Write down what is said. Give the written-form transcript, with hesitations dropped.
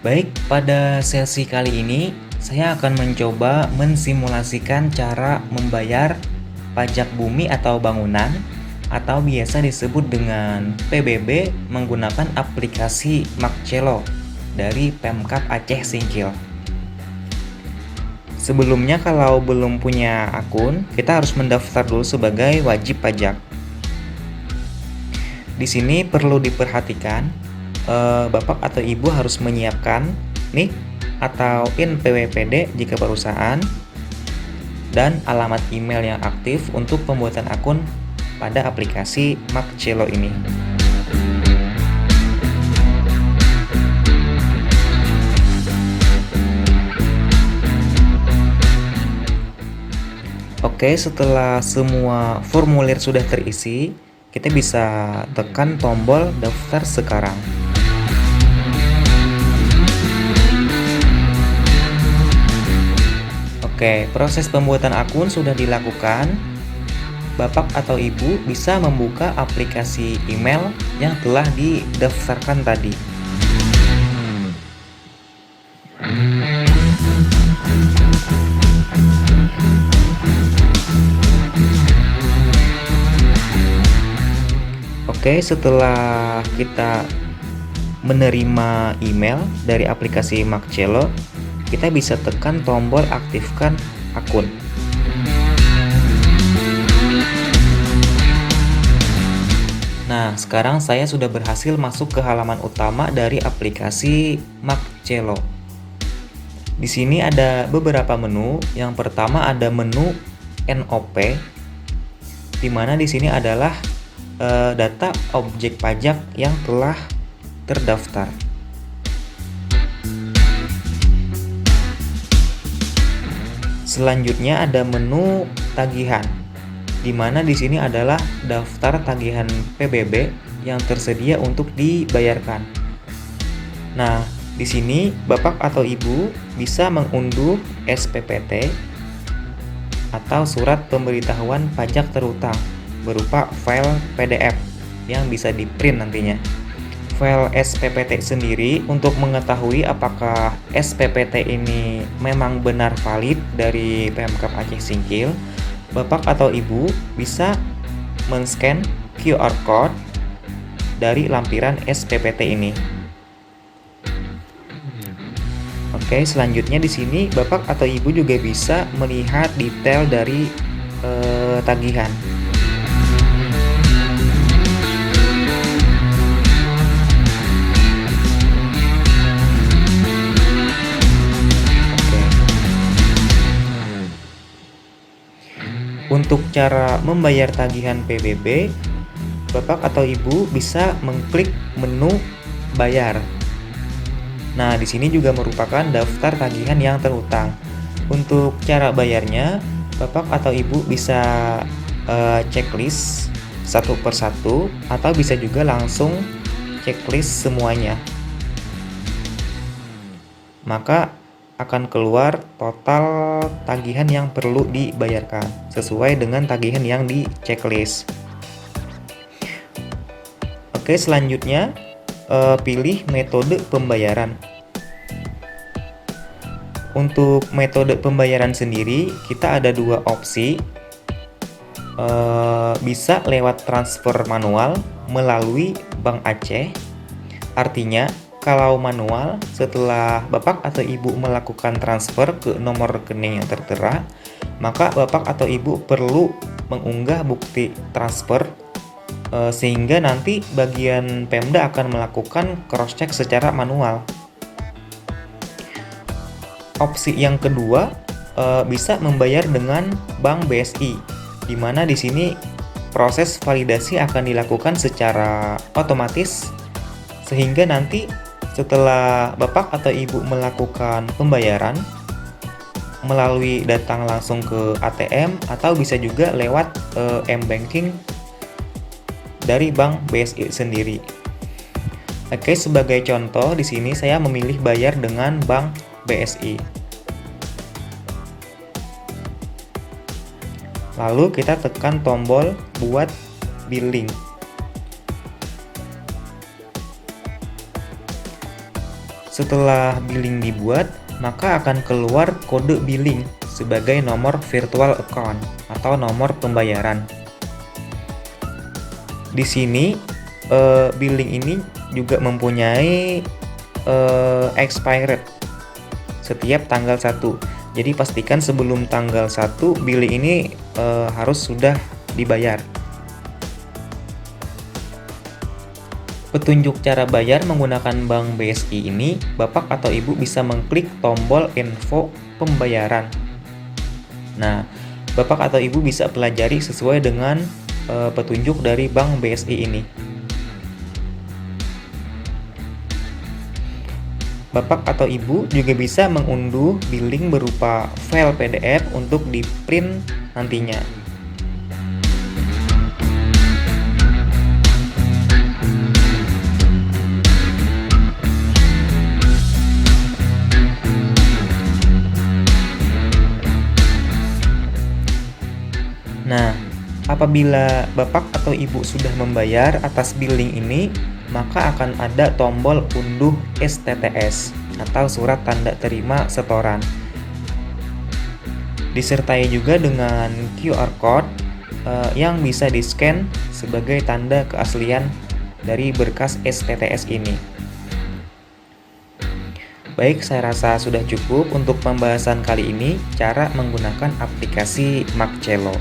Baik, pada sesi kali ini saya akan mencoba mensimulasikan cara membayar pajak bumi atau bangunan atau biasa disebut dengan PBB menggunakan aplikasi Makcelo dari Pemkab Aceh Singkil. Sebelumnya kalau belum punya akun, kita harus mendaftar dulu sebagai wajib pajak. Di sini perlu diperhatikan, Bapak atau Ibu harus menyiapkan NIK atau INPWPD jika perusahaan dan alamat email yang aktif untuk pembuatan akun pada aplikasi Makcelo ini. Oke, setelah semua formulir sudah terisi, kita bisa tekan tombol daftar sekarang. Oke, proses pembuatan akun sudah dilakukan. Bapak atau Ibu bisa membuka aplikasi email yang telah didaftarkan tadi. Oke, setelah kita menerima email dari aplikasi Makcelo, kita bisa tekan tombol aktifkan akun. Nah, sekarang saya sudah berhasil masuk ke halaman utama dari aplikasi Makcelo. Di sini ada beberapa menu. Yang pertama ada menu NOP, di mana di sini adalah data objek pajak yang telah terdaftar. Selanjutnya ada menu tagihan, di mana di sini adalah daftar tagihan PBB yang tersedia untuk dibayarkan. Nah, di sini Bapak atau Ibu bisa mengunduh SPPT atau surat pemberitahuan pajak terutang berupa file PDF yang bisa di-print nantinya. File SPPT sendiri untuk mengetahui apakah SPPT ini memang benar valid dari Pemkab Aceh Singkil, Bapak atau Ibu bisa men-scan QR code dari lampiran SPPT ini. Oke, selanjutnya di sini Bapak atau Ibu juga bisa melihat detail dari tagihan. Untuk cara membayar tagihan PBB, Bapak atau Ibu bisa mengklik menu bayar. Nah, di sini juga merupakan daftar tagihan yang terutang. Untuk cara bayarnya, Bapak atau Ibu bisa checklist satu persatu atau bisa juga langsung checklist semuanya. Maka akan keluar total tagihan yang perlu dibayarkan sesuai dengan tagihan yang di checklist. Oke, selanjutnya pilih metode pembayaran. Untuk metode pembayaran sendiri kita ada dua opsi, bisa lewat transfer manual melalui Bank Aceh. Artinya kalau manual, setelah Bapak atau Ibu melakukan transfer ke nomor rekening yang tertera, maka Bapak atau Ibu perlu mengunggah bukti transfer sehingga nanti bagian Pemda akan melakukan cross-check secara manual. Opsi yang kedua bisa membayar dengan Bank BSI, di mana di sini proses validasi akan dilakukan secara otomatis sehingga nanti setelah Bapak atau Ibu melakukan pembayaran melalui datang langsung ke ATM atau bisa juga lewat m-banking dari Bank BSI sendiri. Oke, sebagai contoh di sini saya memilih bayar dengan Bank BSI. Lalu kita tekan tombol buat billing. Setelah billing dibuat, maka akan keluar kode billing sebagai nomor virtual account atau nomor pembayaran. Di sini billing ini juga mempunyai expired setiap tanggal 1. Jadi pastikan sebelum tanggal 1 billing ini harus sudah dibayar. Petunjuk cara bayar menggunakan Bank BSI ini, Bapak atau Ibu bisa mengklik tombol info pembayaran. Nah, Bapak atau Ibu bisa pelajari sesuai dengan petunjuk dari Bank BSI ini. Bapak atau Ibu juga bisa mengunduh billing berupa file PDF untuk di-print nantinya. Nah, apabila Bapak atau Ibu sudah membayar atas billing ini, maka akan ada tombol unduh STTS atau surat tanda terima setoran. Disertai juga dengan QR code yang bisa di-scan sebagai tanda keaslian dari berkas STTS ini. Baik, saya rasa sudah cukup untuk pembahasan kali ini cara menggunakan aplikasi Marcelo.